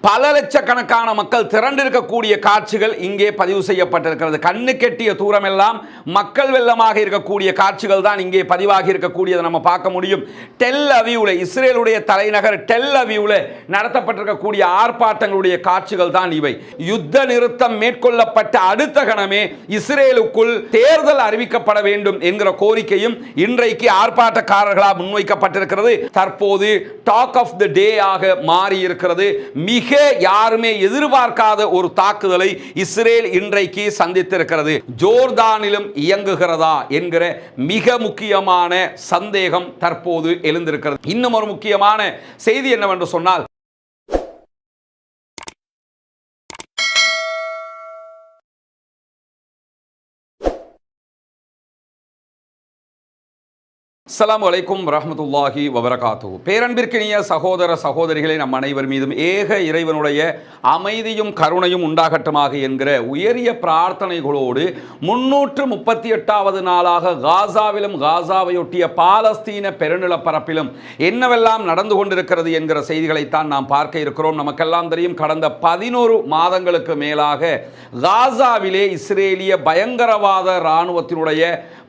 பல லட்சக்கணக்கான மக்கள் திரண்டிருக்கக்கூடிய காட்சிகள் இங்கே பதிவு செய்யப்பட்டிருக்கிறது. கண்ணு கெட்டிய தூரமெல்லாம் மக்கள் வெள்ளமாக இருக்கக்கூடிய காட்சிகள் தான் இங்கே பதிவாகி இருக்கக்கூடியதை நம்ம பார்க்க முடியும். டெல் அவீவ்ல, இஸ்ரேலுடைய தலைநகர் டெல் அவீவ்ல நடத்தப்பட்டிருக்கக்கூடிய ஆர்ப்பாட்டங்களுடைய காட்சிகள் தான் இவை. யுத்த நிறுத்தம் மேற்கொள்ளப்பட்ட அடுத்த கணமே இஸ்ரேலுக்குள் தேர்தல் அறிவிக்கப்பட வேண்டும் என்கிற கோரிக்கையும் இன்றைக்கு ஆர்ப்பாட்டக்காரர்களால் முன்வைக்கப்பட்டிருக்கிறது. தற்போது டாக் ஆஃப் தி டே ஆக மாறி இருக்கிறது. மிக யாருமே எதிர்பார்க்காத ஒரு தாக்குதலை இஸ்ரேல் இன்றைக்கு சந்தித்திருக்கிறது. ஜோர்தானிலும் இயங்குகிறதா என்கிற மிக முக்கியமான சந்தேகம் தற்போது எழுந்திருக்கிறது. இன்னும் ஒரு முக்கியமான செய்தி என்னவென்று சொன்னால், அஸ்ஸலாமு அலைக்கும் வரஹ்மத்துல்லாஹி வபரகாத்துஹு. பேரன்பிற்கினிய சகோதர சகோதரிகளை நம் அனைவர் மீதும் ஏக இறைவனுடைய அமைதியும் கருணையும் உண்டாகட்டுமாக என்கிற உயரிய பிரார்த்தனைகளோடு 338வது நாளாக காசாவிலும் காசாவையொட்டிய பாலஸ்தீன பெருநிலப்பரப்பிலும் என்னவெல்லாம் நடந்து கொண்டிருக்கிறது என்கிற செய்திகளைத்தான் நாம் பார்க்க இருக்கிறோம். நமக்கெல்லாம் தெரியும், கடந்த 11 மாதங்களுக்கு மேலாக காசாவிலே இஸ்ரேலிய பயங்கரவாத இராணுவத்தினுடைய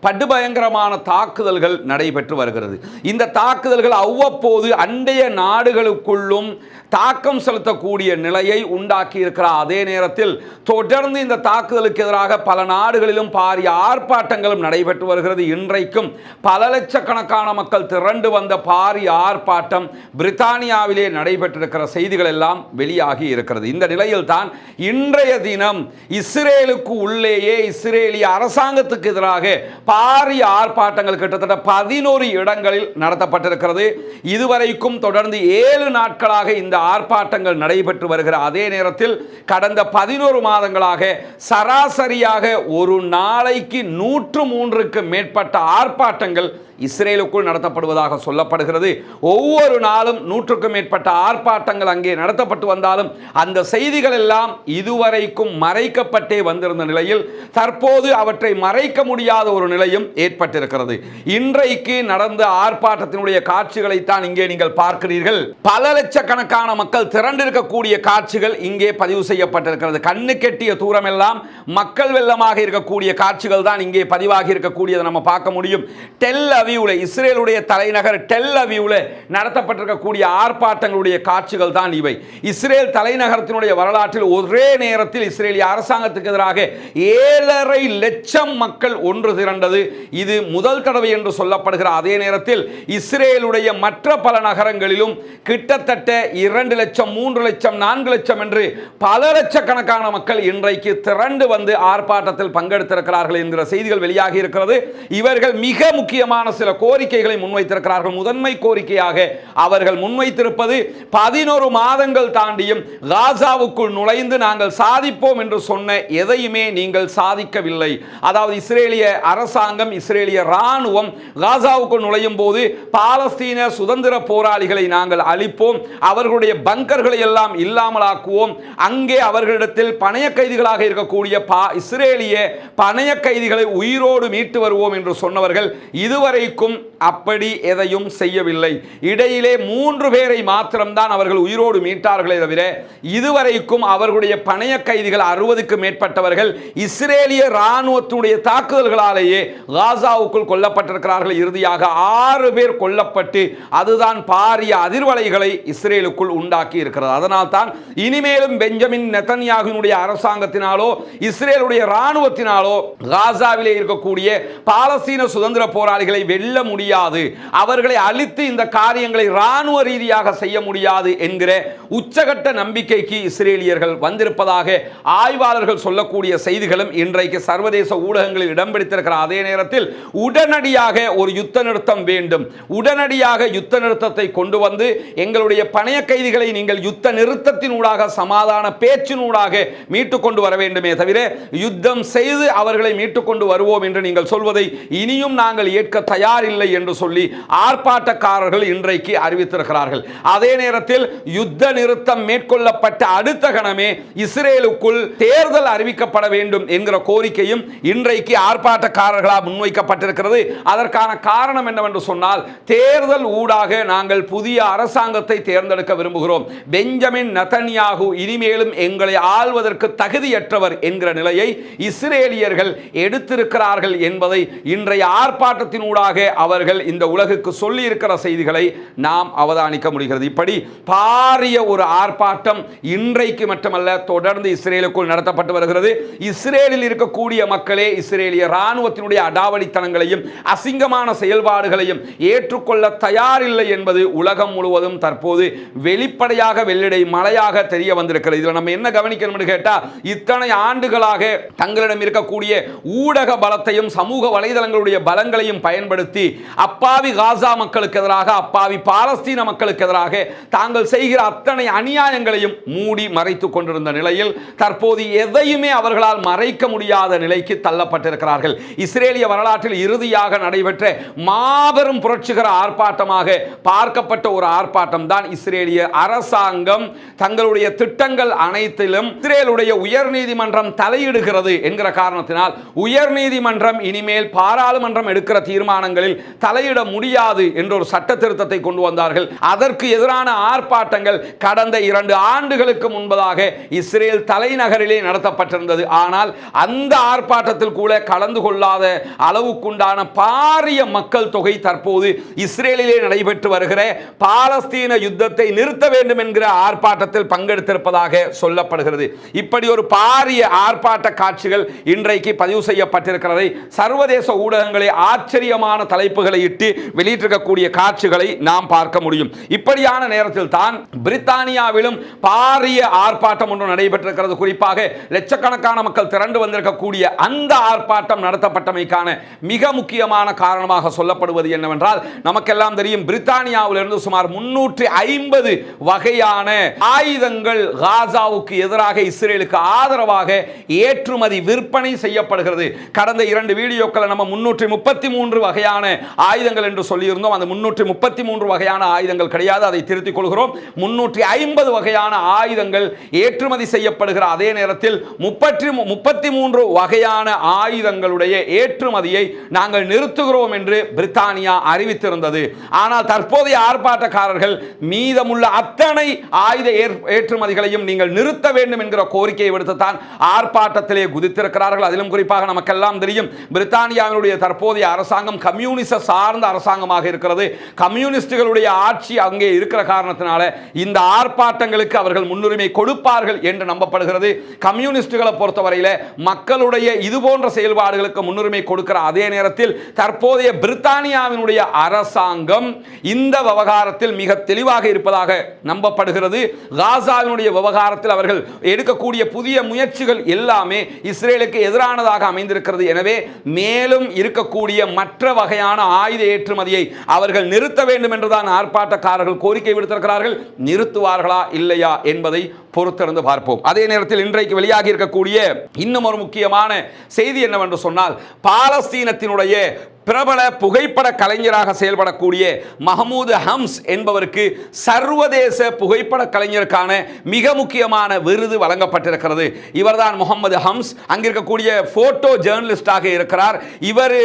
படுபயங்கரமான தாக்குதல்கள் நடைபெற்று வருகிறது. இந்த தாக்குதல்கள் அவ்வப்போது அண்டைய நாடுகளுக்குள்ளும் தாக்கம் செலுத்தக்கூடிய நிலையை உண்டாக்கி இருக்கிற அதே நேரத்தில் தொடர்ந்து இந்த தாக்குதலுக்கு எதிராக பல நாடுகளிலும் பாரிய ஆர்ப்பாட்டங்களும் நடைபெற்று வருகிறது. இன்றைக்கும் பல லட்சக்கணக்கான மக்கள் திரண்டு வந்த பாரிய ஆர்ப்பாட்டம் பிரித்தானியாவிலே நடைபெற்றிருக்கிற செய்திகள் எல்லாம் வெளியாகி இருக்கிறது. இந்த நிலையில் தான் இன்றைய தினம் இஸ்ரேலுக்கு உள்ளேயே இஸ்ரேலிய அரசாங்கத்துக்கு எதிராக பாரிய ஆர்ப்பாட்டங்கள் கிட்டத்தட்ட 11 இடங்களில் நடத்தப்பட்டிருக்கிறது. இதுவரைக்கும் தொடர்ந்து 7 நாட்களாக இந்த ஆர்ப்பாட்டங்கள் நடைபெற்று வருகிற அதே நேரத்தில் கடந்த 11 மாதங்களாக சராசரியாக ஒரு நாளைக்கு 103க்கு மேற்பட்ட ஆர்ப்பாட்டங்கள் இஸ்ரேலுக்குள் நடத்தப்படுவதாக சொல்லப்படுகிறது. ஒவ்வொரு நாளும் 100க்கும் மேற்பட்ட ஆர்ப்பாட்டங்கள் அங்கே நடத்தப்பட்டு வந்தாலும் அந்த செய்திகள் எல்லாம் இதுவரைக்கும் மறைக்கப்பட்டே வந்திருந்த நிலையில் தற்போது அவற்றை மறைக்க முடியாத ஒரு நிலையும் ஏற்பட்டிருக்கிறது. இன்றைக்கு நடந்த ஆர்ப்பாட்டத்தினுடைய காட்சிகளைத்தான் இங்கே நீங்கள் பார்க்கிறீர்கள். பல லட்சக்கணக்கான மக்கள் திரண்டிருக்கக்கூடிய காட்சிகள் இங்கே பதிவு செய்யப்பட்டிருக்கிறது. கண்ணு கெட்டிய தூரமெல்லாம் மக்கள் வெள்ளமாக இருக்கக்கூடிய காட்சிகள் தான் இங்கே பதிவாகி இருக்கக்கூடியதை நம்ம பார்க்க முடியும். டெல் அவீவ்ல, இஸ்ரேலுடைய தலைநகர் டெல் அவீவ்ல நடத்தப்பட்டிருக்கக்கூடிய ஆர்ப்பாட்டங்களுடைய காட்சிகள் தான் இவை. இஸ்ரேல் தலைநகரத்தினுடைய வரலாற்றில் ஒரே நேரத்தில் இஸ்ரேலிய அரசாங்கத்துக்கு எதிராக 7.5 லட்சம் மக்கள் ஒன்று திரண்டது இது முதல் தடவை என்று சொல்லப்படுகிற அதே நேரத்தில் இஸ்ரேலுடைய மற்ற பல நகரங்களிலும் கிட்டத்தட்ட 2 லட்சம், 3 லட்சம், 4 லட்சம் என்று பல லட்சக்கணக்கான மக்கள் இன்றைக்கு திரண்டு வந்து ஆர்ப்பாட்டத்தில் பங்கெடுத்திருக்கிறார்கள் என்கிற செய்திகள் வெளியாகி இருக்கிறது. இவர்கள் மிக முக்கியமான சில கோரிக்கைகளை முன்வைத்திருக்கிறார்கள். முதன்மை கோரிக்கையாக அவர்கள் முன்வைத்திருப்பது 11 மாதங்கள் தாண்டியும் காசாவுக்குள் நுழைந்து நாங்கள் சாதிப்போம் என்று சொன்ன எதையுமே நீங்கள் சாதிக்கவில்லை. அதாவது இஸ்ரேலிய அரசாங்கம், இஸ்ரேலிய ராணுவம் காசாவுக்குள் நுழையும் போது பாலஸ்தீன சுதந்திர போராளிகளை நாங்கள் அழிப்போம், அவர்களுடைய பங்கர்களை எல்லாம் இல்லாமலாக்குவோம், அங்கே அவர்களிடத்தில் பணைய கைதிகளாக இருக்கக்கூடிய இஸ்ரேலிய பணைய கைதிகளை உயிரோடு மீட்டு வருவோம் என்று சொன்னவர்கள் இதுவரைக்கும் அப்படி எதையும் செய்யவில்லை. இடையிலே 3 பேரை மாத்திரம்தான் அவர்கள் உயிரோடு மீட்டார்களே தவிர இதுவரைக்கும் அவர்களுடைய பணைய கைதிகள் 60க்கு மேற்பட்டவர்கள் இஸ்ரேலிய ராணுவத்துடைய தாக்குதல்களாலேயே காசாவுக்குள் கொல்லப்பட்டிருக்கிறார்கள். இறுதியாக 6 பேர் கொல்லப்பட்டு அதுதான் பாரிய அதிர்வலைகளை இஸ்ரேலுக்குள் உண்டாக்கி இருக்கிறது. அதனால் தான் இனிமேலும் பெஞ்சமின் நெதன்யாகுவினுடைய அரசாங்கத்தினாலோ இஸ்ரேலுடைய ராணுவத்தினாலோ காசாவிலே இருக்கக்கூடிய பாலஸ்தீன சுதந்திர போராளிகளை வெல்ல முடியாது, அவர்களை அழித்து இந்த காரியங்களை ராணுவ ரீதியாக செய்ய முடியாது என்கிற உச்சகட்ட நம்பிக்கைக்கு இஸ்ரேலியர்கள் வந்திருப்பதாக ஆய்வாளர்கள் சொல்லக்கூடிய செய்திகளும் இன்றைக்கு சர்வதேச ஊடகங்களில் இடம் பிடித்திருக்கிற அதே நேரத்தில் உடனடியாக ஒரு யுத்த நிறுத்தம் வேண்டும், உடனடியாக யுத்த நிறுத்தத்தை கொண்டு வந்து எங்களுடைய பணைய கைதிகளை நீங்கள் யுத்த நிறுத்தத்தினூடாக சமாதான பேச்சினூடாக மீட்டுக் கொண்டு வர வேண்டுமே தவிர யுத்தம் செய்து அவர்களை மீட்டுக் கொண்டு வருவோம் என்று நீங்கள் சொல்வதை இனியும் நாங்கள் ஏற்க தயாரில்லை என்று சொல்லி ஆர்ப்பாட்டக்காரர்கள் இன்றைக்கு அறிவித்திருக்கிறார்கள். அதே நேரத்தில் யுத்த நிறுத்தம் மேற்கொள்ளப்பட்ட அடுத்த கணமே இஸ்ரேலுக்குள் தேர்தல் அறிவிக்கப்பட வேண்டும் என்கிற கோரிக்கையும் இன்றைக்கு ஆர்ப்பாட்டக்காரர்கள் குற்றச்சாட்டுகளாக முன்வைக்கப்பட்டிருக்கிறது. அதற்கான காரணம் என்னவென்று சொன்னால், தேர்தல் ஊடாக நாங்கள் புதிய அரசாங்கத்தை தேர்ந்தெடுக்க விரும்புகிறோம், பெஞ்சமின் நெதன்யாகு இனிமேலும் எங்களை ஆள்வதற்கு தகுதியற்றவர் என்கிற நிலையை இஸ்ரேலியர்கள் எடுத்திருக்கிறார்கள் என்பதை இன்றைய ஆர்ப்பாட்டத்தினூடாக அவர்கள் இந்த உலகுக்கு சொல்லி இருக்கிற செய்திகளை நாம் அவதானிக்க முடிகிறது. இப்படி பாரிய ஒரு ஆர்ப்பாட்டம் இன்றைக்கு மட்டுமல்ல, தொடர்ந்து இஸ்ரேலுக்குள் நடத்தப்பட்டு வருகிறது. இஸ்ரேலில் இருக்கக்கூடிய மக்களே இஸ்ரேலிய ராணுவத்தினுடைய அடாவடித்தனங்களையும் அசிங்கமான செயல்பாடுகளையும் ஏற்றுக்கொள்ள தயாரில்லை என்பது உலகம் முழுவதும் தற்போது வெளிப்படையாக வெள்ளிடை மலையாக தெரிய வந்திருக்கிறது. இதில் நம்ம என்ன கவனிக்கணும் கேட்டா, இத்தனை ஆண்டுகளாக தங்களிடம் இருக்கக்கூடிய ஊடக பலத்தையும் சமூக வலைதளங்களுடைய பலங்களையும் பயன்படுத்தி அப்பாவி காசா மக்களுக்கு எதிராக, அப்பாவி பாலஸ்தீன மக்களுக்கு எதிராக தாங்கள் செய்கிற அத்தனை அநியாயங்களையும் மூடி மறைத்துக் கொண்டிருந்த நிலையில் தற்போது எதையுமே அவர்களால் மறைக்க முடியாத நிலைக்கு தள்ளப்பட்டிருக்கிறார்கள். இஸ்ரேலிய வரலாற்றில் இறுதியாக நடைபெற்ற மாபெரும் புரட்சிகர ஆர்ப்பாட்டமாக பார்க்கப்பட்ட ஒரு ஆர்ப்பாட்டம் தான் இஸ்ரேலிய அரசாங்கம் தங்களுடைய திட்டங்கள் அனைத்திலும் இஸ்ரேலுடைய உயர் நீதிமன்றம் தலையிடுகிறது என்கிற காரணத்தினால் உயர் நீதிமன்றம் இனிமேல் பாராளுமன்றம் எடுக்கிற தீர்மானங்களில் தலையிட முடியாது என்ற ஒரு சட்ட திருத்தத்தை கொண்டு வந்தார்கள். அதற்கு எதிரான ஆர்ப்பாட்டங்கள் கடந்த 2 ஆண்டுகளுக்கு முன்பதாக இஸ்ரேல் தலைநகரிலே நடத்தப்பட்டிருந்தது. ஆனால் அந்த ஆர்ப்பாட்டத்தில் கூட கலந்து கொள்ளாத அளவுக்குண்டான பாரிய மக்கள் தொகை தற்போது இஸ்ரேலிலே நடைபெற்று வருகிற பாலஸ்தீன யுத்தத்தை நிறுத்த வேண்டும் என்கிற ஆர்ப்பாட்டத்தில் பங்கெடுத்திருப்பதாக சொல்லப்படுகிறது. இப்படி ஒரு பாரிய ஆர்ப்பாட்ட காட்சிகள் இன்றைக்கு பதிவு செய்யப்பட்டிருக்கிறதை சர்வதேச ஊடகங்களை ஆச்சரியமான தலைப்புகளை இட்டு வெளியிட்டிருக்கக்கூடிய காட்சிகளை நாம் பார்க்க முடியும். இப்படியான நேரத்தில் தான் பிரித்தானியாவிலும் பாரிய ஆர்ப்பாட்டம் ஒன்று நடைபெற்றிருக்கிறது. குறிப்பாக லட்சக்கணக்கான மக்கள் திரண்டு வந்திருக்கக்கூடிய அந்த ஆர்ப்பாட்டம் நடத்தப்பட்டமைக்கான மிக முக்கியமான காரணமாக சொல்லப்படுவது என்னவென்றால், நமக்கெல்லாம் தெரியும், பிரித்தானியாவிலிருந்து சுமார் 350 வகையான ஆயுதங்கள் காசாவுக்கு எதிராக இஸ்ரேலுக்கு ஆதரவாக ஏற்றுமதி விற்பனை செய்யப்படுகிறது. கடந்த 2 வீடியோக்களை நம்ம 333 வகையான ஆயுதங்கள் என்று சொல்லியிருந்தோம். அந்த 333 வகையான ஆயுதங்கள் கிடையாது, அதை திருத்திக் கொள்கிறோம். 350 வகையான ஆயுதங்கள் ஏற்றுமதி செய்யப்படுகிற அதே நேரத்தில் 33 வகையான ஆயுதங்களுடைய ஏற்றுமதியை நாங்கள் நிறுத்துகிறோம் என்று பிரித்தானியா அறிவித்திருந்தது. ஆனால் தற்போதைய ஆர்ப்பாட்டக்காரர்கள் மீதமுள்ள அத்தனை ஆயுத ஏற்றுமதிகளையும் நீங்கள் நிறுத்த வேண்டும் என்கிற கோரிக்கையை விடுத்துத்தான் ஆர்ப்பாட்டத்திலே குதித்திருக்கிறார்கள். அதிலும் குறிப்பாக நமக்கெல்லாம் தெரியும், பிரித்தானியாவினுடைய தற்போதைய அரசாங்கம் கம்யூனிச சார்ந்த அரசாங்கமாக இருக்கிறது. கம்யூனிஸ்டுகளுடைய ஆட்சி அங்கே இருக்கிற காரணத்தினால இந்த ஆர்ப்பாட்டங்களுக்கு அவர்கள் முன்னுரிமை கொடுப்பார்கள் என்று நம்பப்படுகிறது. கம்யூனிஸ்டுகளை பொறுத்தவரையில் மக்களுடைய இது போன்ற செயல்பாடுகளுக்கு முன்னுரிமை கொடுக்கிற அதே நேரத்தில் தற்போதைய பிரித்தானியாவினுடைய அரசாங்கம் இந்த விவகாரத்தில் மிக தெளிவாக இருப்பதாக நம்பப்படுகிறது. காசாவினுடைய விவகாரத்தில் அவர்கள் எடுக்கக்கூடிய புதிய முயற்சிகள் எல்லாமே இஸ்ரேலுக்கு எதிரானதாக அமைந்திருக்கிறது. எனவே மேலும் இருக்கக்கூடிய மற்ற வகையான ஆயுத ஏற்றுமதியை அவர்கள் நிறுத்த வேண்டும் என்றுதான் ஆர்ப்பாட்டக்காரர்கள் கோரிக்கை விடுத்திருக்கிறார்கள். நிறுத்துவார்களா இல்லையா என்பதை பொறுத்திருந்து பார்ப்போம். அதே நேரத்தில் இன்றைக்கு வெளியாகி இருக்கக்கூடிய இன்னும் ஒரு முக்கியமான செய்தி என்னவென்று சொன்னால், பாலஸ்தீனத்தினுடைய பிரபல புகைப்பட கலைஞராக செயல்படக்கூடிய மஹமூது ஹம்ஸ் என்பவருக்கு சர்வதேச புகைப்பட கலைஞருக்கான மிக முக்கியமான விருது வழங்கப்பட்டிருக்கிறது. இவர்தான் முகமது ஹம்ஸ். அங்கிருக்கக்கூடிய போட்டோ ஜேர்னலிஸ்டாக இருக்கிறார். இவர்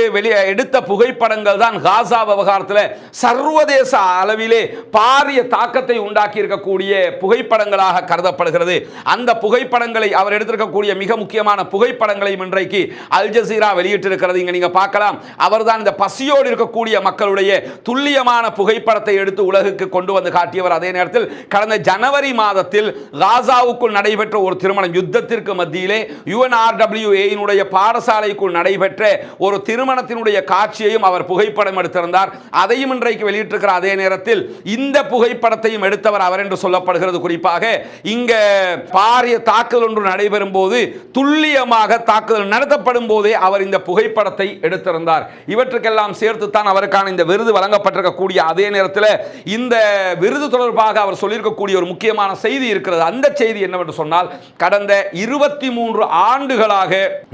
எடுத்த புகைப்படங்கள் தான் காசா விவகாரத்தில் சர்வதேச அளவிலே பாரிய தாக்கத்தை உண்டாக்கி இருக்கக்கூடிய புகைப்படங்களாக கருதப்படுகிறது. அந்த புகைப்படங்களை அவர் எடுத்திருக்கக்கூடிய மிக முக்கியமான புகைப்படங்களை இன்றைக்கு அல் ஜசீரா வெளியிட்டிருக்கிறது. இங்க நீங்க பார்க்கலாம். அவர்தான் இந்த பசியோடு இருக்கக்கூடிய மக்களுடைய துல்லியமான புகைப்படத்தை எடுத்து உலகுக்கு கொண்டு வந்து காட்டியவர். அதே நேரத்தில் கடந்த ஜனவரி மாதத்தில் காசாவுக்குள் நடைபெற்ற ஒரு திருமணம், யுத்தத்திற்கு மத்தியிலே UNRWA பாடசாலைக்குள் நடைபெற்ற ஒரு திருமணத்தினுடைய காட்சியையும் அவர் புகைப்படம் எடுத்திருந்தார். அதையும் இன்றைக்கு வெளியிட்டிருக்கிறார். அதே நேரத்தில் இந்த புகைப்படத்தையும் எடுத்தவர் அவர் என்று சொல்லப்படுகிறது. குறிப்பாக இங்க பாரிய தாக்குதல் ஒன்று நடைபெறும் போது, துல்லியமாக தாக்குதல் நடத்தப்படும் போதே அவர் இந்த புகைப்படத்தை எடுத்திருந்தார். இவர் இவற்றுக்கெல்லாம் சேர்த்துத்தான் அவருக்கான இந்த விருது வழங்கப்பட்டிருக்கக்கூடிய அதே நேரத்தில் இந்த விருது தொடர்பாக அவர் சொல்லியிருக்கக்கூடிய ஒரு முக்கியமான செய்தி இருக்கிறது. அந்த செய்தி என்னவென்று சொன்னால், கடந்த 23 ஆண்டுகளாக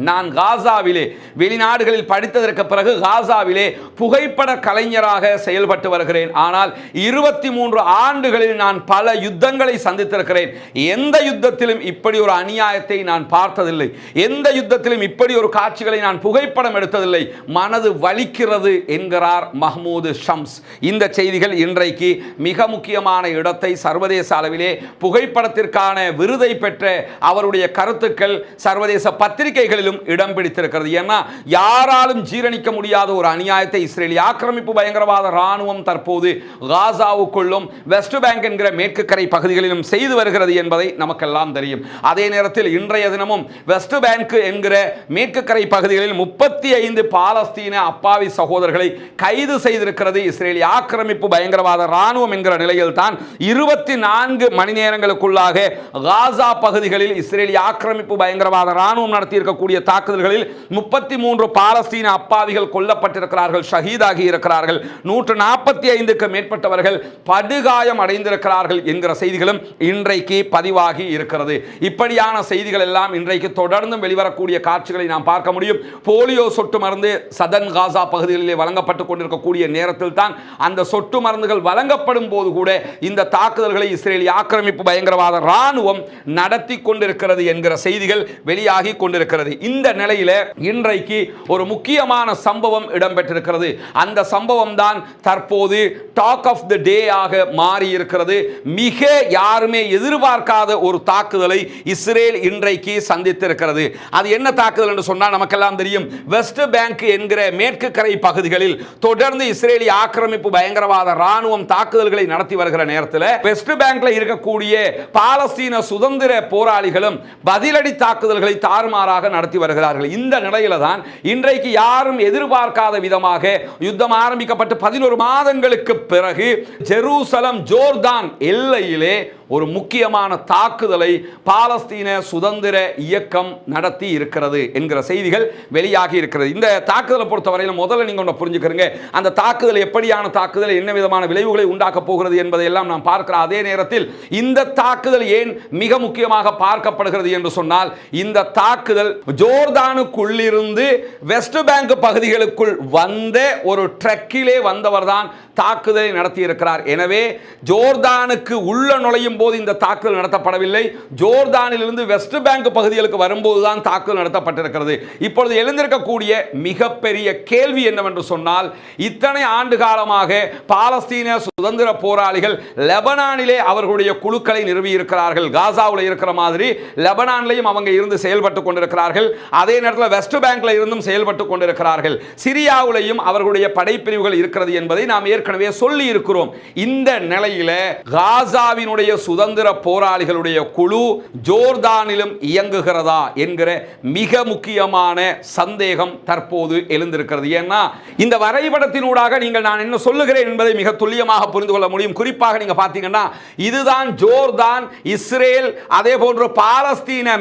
நான் காசாவிலே வெளிநாடுகளில் படித்ததற்கு பிறகு காசாவிலே புகைப்பட கலைஞராக செயல்பட்டு வருகிறேன். ஆனால் 23 ஆண்டுகளில் நான் பல யுத்தங்களை சந்தித்திருக்கிறேன். எந்த யுத்தத்திலும் இப்படி ஒரு அநியாயத்தை நான் பார்த்ததில்லை. எந்த யுத்தத்திலும் இப்படி ஒரு காட்சிகளை நான் புகைப்படம் எடுத்ததில்லை. மனது வலிக்கிறது என்கிறார் மஹ்மூது ஷம்ஸ். இந்த செய்திகள் இன்றைக்கு மிக முக்கியமான இடத்தை சர்வதேச அளவிலே புகைப்படத்திற்கான விருதை பெற்ற அவருடைய கருத்துக்கள் சர்வதேச பத்திரிகைகளிலும் இடம் பிடித்திருக்கிறது. ஏன்னா யாராலும் ஜீரணிக்க முடியாத ஒரு அநியாயத்தை இஸ்ரேலிய ஆக்கிரமிப்பு பயங்கரவாத ராணுவம் தற்போது காசாவுக்குள்ளும் வெஸ்ட் பேங்க் என்கிற மேற்கு கரை பகுதிகளிலும் செய்து வருகிறது என்பதை நமக்கெல்லாம் தெரியும். அதே நேரத்தில் இன்றைய தினமும் வெஸ்ட் பேங்க் என்கிற மேற்கு கரை பகுதிகளில் 35 பாலஸ்தீன அப்பாவி சகோதரர்களை கைது செய்திருக்கிறது இஸ்ரேலிய ஆக்கிரமிப்பு பயங்கரவாத ராணுவம் என்கிற நிலையில் தான் 24 மணி நேரங்களுக்குள்ளாக காசா பகுதிகளில் இஸ்ரேலிய ஆக்கிரமிப்பு பயங்கரவாத ராணுவம் நடத்தியிருக்கக்கூடிய தாக்குதல்களில் 33 பாலஸ்தீன அப்பாவிகள் கொல்லப்பட்டிருக்கிறார்கள், ஷஹீதாகி இருக்கிறார்கள். 145க்கு மேற்பட்டவர்கள் படுகாயம் அடைந்திருக்கிறார்கள் என்கிற செய்திகளும் இன்றைக்கு பதிவாகி இருக்கிறது. இப்படியான செய்திகள் எல்லாம் இன்றைக்கு தொடர்ந்து வெளிவரக்கூடிய காட்சிகளை நாம் பார்க்க முடியும். போலியோ சொட்டு மருந்து சதன் காசா பகுதிகளிலே வழங்கப்பட்டுக் கொண்டிருக்கக்கூடிய நேரத்தில் தான் அந்த சொட்டு மருந்துகள் வழங்கப்படும் போது கூட இந்த தாக்குதல்களை இஸ்ரேலிய ஆக்கிரமிப்பு பயங்கரவாத ராணுவம் நடத்தி கொண்டிருக்கிறது என்கிற செய்திகள் வெளியாகி கொண்டிருக்கிறது. இந்த நிலையில இன்றைக்கு ஒரு முக்கியமான சம்பவம் இடம்பெற்றிருக்கிறது. அந்த சம்பவம் தான் தற்போது டாக் ஆஃப் தி டே ஆக மாறி இருக்கிறது. மிக யாருமே எதிர்பார்க்காத ஒரு தாக்குதலை இஸ்ரேல் இன்றைக்கு சந்தித்திருக்கிறது. அது என்ன தாக்குதல் என்று சொன்னால் நமக்கெல்லாம் தெரியும். வெஸ்ட் பேங்க் என்கிற மேற்கு கரை பகுதிகளில் தொடர்ந்து இஸ்ரேலிய ஆக்கிரமிப்பு பயங்கரவாத ராணுவம் தாக்குதல்களை நடத்தி வருகிற நேரத்தில் வெஸ்ட் பேங்க்ல இருக்கக்கூடிய பாலஸ்தீன சுதந்திர போராளிகளும் பதிலடி தாக்குதல்களை தாறுமாறாக நடத்தி வருகிறார்கள். இந்த நிலையில தான் இன்றைக்கு யாரும் எதிர்பார்க்காத விதமாக யுத்தம் ஆரம்பிக்கப்பட்டு 11 மாதங்களுக்கு பிறகு ஜெருசலம் ஜோர்தான் எல்லையிலே ஒரு முக்கியமான தாக்குதலை பாலஸ்தீன சுதந்திர இயக்கம் நடத்தி இருக்கிறது என்கிற செய்திகள் வெளியாகி இருக்கிறது. இந்த தாக்குதலை பொறுத்தவரையில் முதல்ல நீங்க ஒன்று புரிஞ்சுக்கிறீங்க, அந்த தாக்குதல் எப்படியான தாக்குதல், என்ன விதமான விளைவுகளை உண்டாக்க போகிறது என்பதை எல்லாம் நாம் பார்க்கிறோம். அதே நேரத்தில் இந்த தாக்குதல் ஏன் மிக முக்கியமாக பார்க்கப்படுகிறது என்று சொன்னால், இந்த தாக்குதல் ஜோர்தானுக்குள்ளிருந்து வெஸ்ட் பேங்க் பகுதிகளுக்குள் வந்த ஒரு ட்ரக்கிலே வந்தவர் தான் தாக்குதலை நடத்தி இருக்கிறார். எனவே ஜோர்தானுக்கு உள்ள நுழையும் போது இந்த தாக்குதல் நடத்தப்படவில்லை. ஜோர்தானிலிருந்து வெஸ்ட் பேங்க் பகுதிகளுக்கு வரும்போது தான் தாக்குதல் நடத்தப்பட்டிருக்கிறது. இப்பொழுது எழுந்திருக்கக்கூடிய மிகப்பெரிய கேள்வி என்னவென்று சொன்னால், இத்தனை ஆண்டு காலமாக பாலஸ்தீன சுதந்திர போராளிகள் லெபனானிலே அவர்களுடைய குழுக்களை நிறுவி இருக்கிறார்கள். காசாவில் இருக்கிற மாதிரி லெபனானிலையும் அவங்க இருந்து செயல்பட்டு கொண்டிருக்கிறார்கள். அதே நேரத்தில் வெஸ்ட் பேங்க்ல இருந்தும் செயல்பட்டு கொண்டிருக்கிறார்கள். சிரியாவிலையும் அவர்களுடைய படைப்பிரிவுகள் இருக்கிறது என்பதை நாம் ஏற்கனவே சொல்லி இருக்கிறோம். இந்த நிலையில காசாவினுடைய சுதந்திர போராளிகளுடைய குழு ஜோர்தானிலும் இயங்குகிறதா என்கிற மிக முக்கியமான சந்தேகம் தற்போது எழுந்திருக்கிறது. ஏன்னா இந்த வரைபடத்தினூடாக நீங்கள் நான் என்ன சொல்லுகிறேன் என்பதை மிக துல்லியமாக புரிந்து கொள்ள முடியும். குறிப்பாக நீங்க பார்த்தீங்கன்னா இதுதான் ஜோர்தான், இஸ்ரேல், அதே போன்று பாலஸ்தீன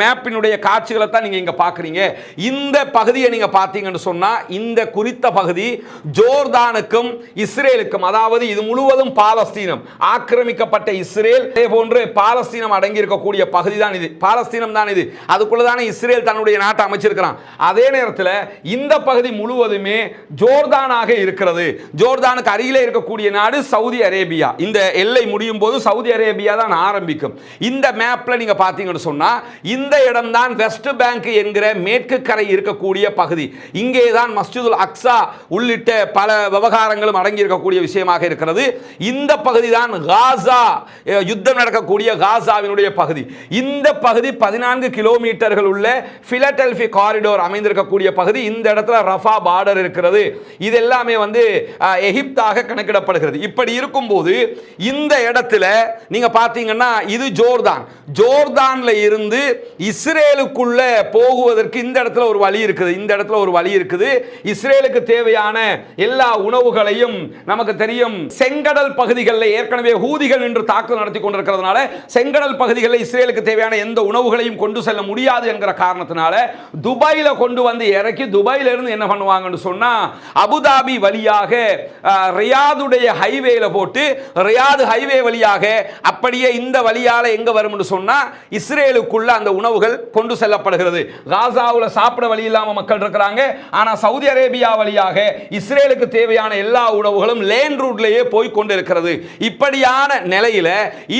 மேப்பினுடைய காட்சிகளை தான் நீங்க இங்க பார்க்குறீங்க. இந்த பகுதியை நீங்க பார்த்தீங்கன்னு சொன்னா இந்த குறித்த பகுதி ஜோர்தானுக்கும் இஸ்ரேலுக்கும், அதாவது இது முழுவதும் பாலஸ்தீனம், ஆக்கிரமிக்கப்பட்ட இஸ்ரேல், அதே போன்று பாலஸ்தீனம் அடங்கி இருக்கக்கூடிய பகுதி தான் இது, பாலஸ்தீனம் தான் இது. அதுக்குள்ள தானே இஸ்ரேல் தன்னுடைய நாட்டை அமைச்சிருக்கிறான். அதே நேரத்தில் இந்த பகுதி முழுவதுமே ஜோர்தானாக இருக்கிறது. ஜோர்தானுக்கு அருகிலே இருக்கக்கூடிய நாடு சவுதி அரேபியா. இந்த எல்லை முடியும் போது சவுதி அரேபியா தான் ஆரம்பிக்கும். இந்த மேப்ல நீங்க பாத்தீங்கன்னு சொன்னா இந்த இடம் தான் வெஸ்ட் பேங்க் என்கிற மேற்கு கரை இருக்கக்கூடிய பகுதி. இங்கே தான் மஸ்ஜிதுல் அக்ஸா உள்ளிட்ட பல விவகாரங்களும் அடங்கி இருக்கக்கூடிய விஷயமாக இருக்கிறது. இந்த பகுதி தான் காசா, யுத்தம் நடக்கக்கூடிய காசாவினுடைய பகுதி. இந்த பகுதி 14 கிலோமீட்டர்கள் உள்ள பிலடெல்பி காரிடோர் அமைந்திருக்கக்கூடிய பகுதி. இந்த இடத்துல ரஃபா பார்டர் இருக்கிறது. இது எல்லாமே வந்து எகிப்தாக கணக்கிடப்படுகிறது. இப்படி இருக்கும்போது இந்த இடத்துல நீங்க பாத்தீங்கன்னா இது ஜோர்தான். ஜோர்தான்ல இருந்து இஸ்ரேலுக்குள்ள போகுவதற்கு இந்த இடத்துல ஒரு வழி இருக்குது. இந்த இடத்துல ஒரு வழி இருக்குது. இஸ்ரேலுக்கு தேவையான எல்லா உணவுகளையும் நமக்கு தெரியும் செங்கடல் பகுதிகளில் ஏற்கனவே ஹூதிகள் என்று தாக்குதல் நடத்தி கொண்டிருக்கிறதுனால செங்கடல் பகுதிகளில் இஸ்ரேலுக்கு தேவையான எந்த உணவுகளையும் கொண்டு செல்ல முடியாது என்கிற காரணத்தினால துபாயில கொண்டு வந்து இறக்கி துபாயில இருந்து என்ன பண்ணுவாங்கன்னு சொன்னா அபுதாபி வழியாக ரியாதுடைய ஹைவேல போட்டு ரியாது ஹைவே வழியாக அப்படியே இந்த வழியால எங்க வரும் என்று சொன்னா இஸ்ரேலுக்குள்ள அந்த உணவுகள் கொண்டு செல்லப்படுகிறது. காசாவுல சாப்பிட வழி இல்லாம மக்கள் இருக்கிறாங்க. ஆனா சவுதி அரேபியா வழியாக இஸ்ரேலுக்கு தேவையான எல்லா உணவுகளும் லேண்ட் ரூட்லயே போய் கொண்டிருக்கிறது. இப்படியான நிலையில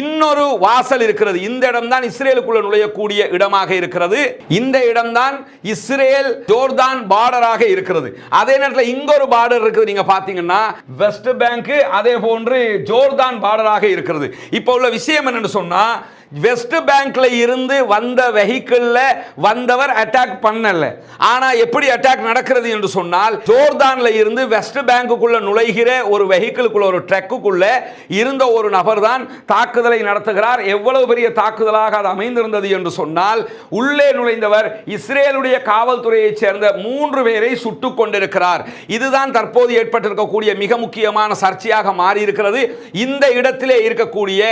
இன்னொரு வாசல் இருக்கிறது. இந்த இடம் தான் இஸ்ரேலுக்குள்ள நுழையக்கூடிய இடமாக இருக்கிறது. இந்த இடம் தான் இஸ்ரேல் ஜோர்தான் பார்டராக இருக்கிறது. அதே நேரத்தில் இங்க ஒரு பார்டர் இருக்குது. நீங்க பாத்தீங்கன்னா வெஸ்ட் பேங்க் அதே போன்று ஜோர்தான் பார்டராக இருக்கிறது. இப்போ உள்ள விஷயம் என்னன்னு சொன்னா வெஸ்ட் பேங்க்ல இருந்து வந்த வெஹிக்கிள்ல வந்தவர் அட்டாக் பண்ணல. ஆனா எப்படி அட்டாக் நடக்கிறது என்று சொன்னால் ஜோர்தான்ல இருந்து வெஸ்ட் பேங்குக்குள்ள நுழைகிற ஒரு வெஹிக்கிளுக்குள்ள ஒரு ட்ரக்குக்குள்ள இருந்த ஒரு நபர் தான் தாக்குதலை நடத்துகிறார். எவ்வளவு பெரிய தாக்குதலாக அது அமைந்திருந்தது என்று சொன்னால் உள்ளே நுழைந்தவர் இஸ்ரேலுடைய காவல்துறையைச் சேர்ந்த 3 பேரை சுட்டுக் கொண்டிருக்கிறார். இதுதான் தற்போது ஏற்பட்டிருக்கக்கூடிய மிக முக்கியமான சர்ச்சையாக மாறி இருக்கிறது. இந்த இடத்திலே இருக்கக்கூடிய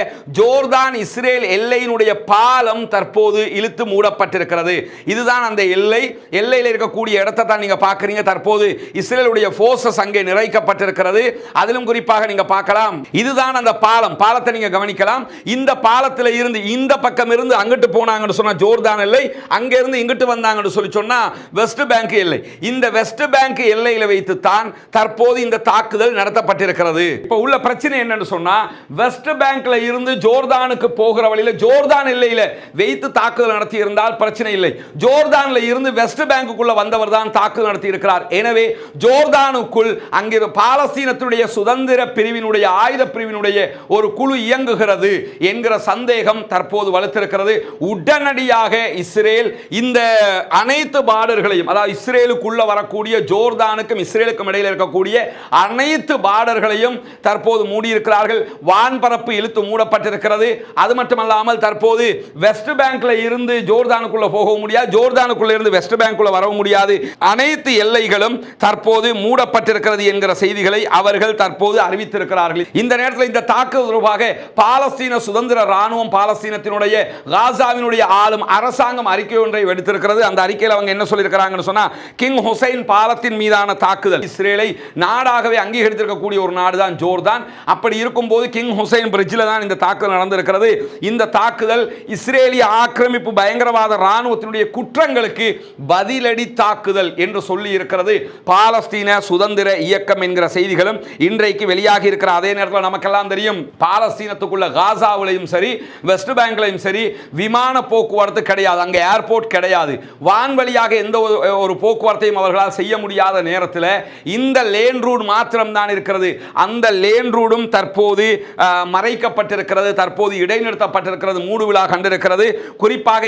ஜோர்தான் இஸ்ரேல் எல்லையினுடைய பாலம் தற்போது இழுத்து மூடப்பட்டிருக்கிறது. இதுதான் அந்த எல்லையில் இருக்கக்கூடிய இடத்தை தான் நீங்க பார்க்கறீங்க. தற்போது இஸ்ரேலுடைய ஃபோர்ஸஸ் அங்கே நிறைக்கப்பட்டிருக்கிறது. அதிலும் குறிப்பாக நீங்க பார்க்கலாம், இதுதான் அந்த பாலத்தை நீங்க கவனிக்கலாம். இந்த பாலத்தில் இருந்து இந்த பக்கம் இருந்து அங்கிட்டு போனாங்கன்னு சொன்னா ஜோர்தான் எல்லை, அங்க இருந்து இங்கிட்டு வந்தாங்கன்னு சொல்லி சொன்னா வெஸ்ட் பேங்க் எல்லை. இந்த வெஸ்ட் பேங்க் எல்லையில வைத்து தான் தற்போது இந்த தாக்குதல் நடத்தப்பட்டிருக்கிறது. இப்போ உள்ள பிரச்சனை என்னன்னு சொன்னா வெஸ்ட் பேங்க்ல இருந்து ஜோர்தானுக்கு போகிற வழியில ஜோர்தான் எல்லையில வைத்து தாக்குதல் நடத்தி இருந்தால் பிரச்சனை இல்லை. ஜோர்தான்ல இருந்து வெஸ்ட் பேங்குக்குள்ள வந்தவர் தான் தாக்குதல் நடத்தி இருக்கிறார். எனவே ஜோர்தானுக்குள் அங்கே பாலஸ்தீனத்துடைய சுதந்திர பிரிவினுடைய ஆயுத பிரிவினுடைய ஒரு குழு இயங்குகிறது என்கிற சந்தேகம் தற்போது வலுத்திருக்கிறது. உடனடியாக இஸ்ரேல் இந்த அனைத்து பார்டர்களையும், அதாவது இஸ்ரேலுக்குள்ள வரக்கூடிய ஜோர்தானுக்கும் இஸ்ரேலுக்கும் இடையில் இருக்கக்கூடிய அனைத்து பார்டர்களையும் தற்போது மூடியிருக்கிறார்கள். வான்பரப்பு இழுத்து மூடப்பட்டிருக்கிறது. அது மட்டுமல்லாமல் தற்போது வெஸ்ட் பேங்க்ல இருந்து ஜோர்தானுக்குள்ள போக முடியாது, ஜோர்தானுக்குள்ள இருந்து வெஸ்ட் பேங்க்குள்ள வர முடியாது. அனைத்து எல்லைகளும் தற்போது மூடப்பட்டிருக்கிறது என்கிற செய்திகளை அவர்கள் தற்போது அறிவித்திருக்கிறார்கள். இந்த நேரத்தில் இந்த தாக்குதல் தொடர்பாக பாலஸ்தீன சுதந்திர ராணுவம், பாலஸ்தீனத்தினுடைய காசாவினுடைய ஆளும் அரசாங்கம் அறிக்கை ஒன்றை எடுத்திருக்கிறது. அந்த அறிக்கையில் அவங்க என்ன சொல்லியிருக்கிறாங்கன்னு சொன்னா, கிங் ஹுசைன் பாலத்தின் மீதான தாக்குதல், இஸ்ரேலை நாடாகவே அங்கீகரித்திருக்கக்கூடிய ஒரு நாடு தான் ஜோர்தான். அப்படி இருக்கும்போது கிங் ஹுசைன் பிரிட்ஜில் தான் இந்த தாக்குதல் நடந்திருக்கிறது. இந்த தாக்குதல் இஸ்ரேலிய ஆக்கிரமிப்பு பயங்கரவாத ராணுவத்தினுடைய குற்றங்களுக்கு பதிலடி தாக்குதல் என்று சொல்லி இருக்கிறது பாலஸ்தீன சுதந்திர இயக்கம் என்கிற செய்திகளும் இன்றைக்கு வெளியாகி இருக்கிற. அதே நேரத்தில் நமக்கெல்லாம் தெரியும், பாலஸ்தீனத்துக்குள்ள காசாவிலையும் சரி வெஸ்ட் பேங்க்லையும் சரி விமான போக்குவரத்து கிடையாது. அங்கே ஏர்போர்ட் கிடையாது. வான்வழியாக எந்த ஒரு போக்குவரத்தையும் அவர்களால் செய்ய முடியாத நேரத்தில் இந்த லேன் ரூட் மாத்திரம் தான் இருக்கிறது. அந்த லேன் ரூடும் தற்போது மறைக்கப்பட்டிருக்கிறது, தற்போது இடைநிறுத்தப்பட்டிருக்கிறது, மூடு விழா கண்டிருக்கிறது. குறிப்பாக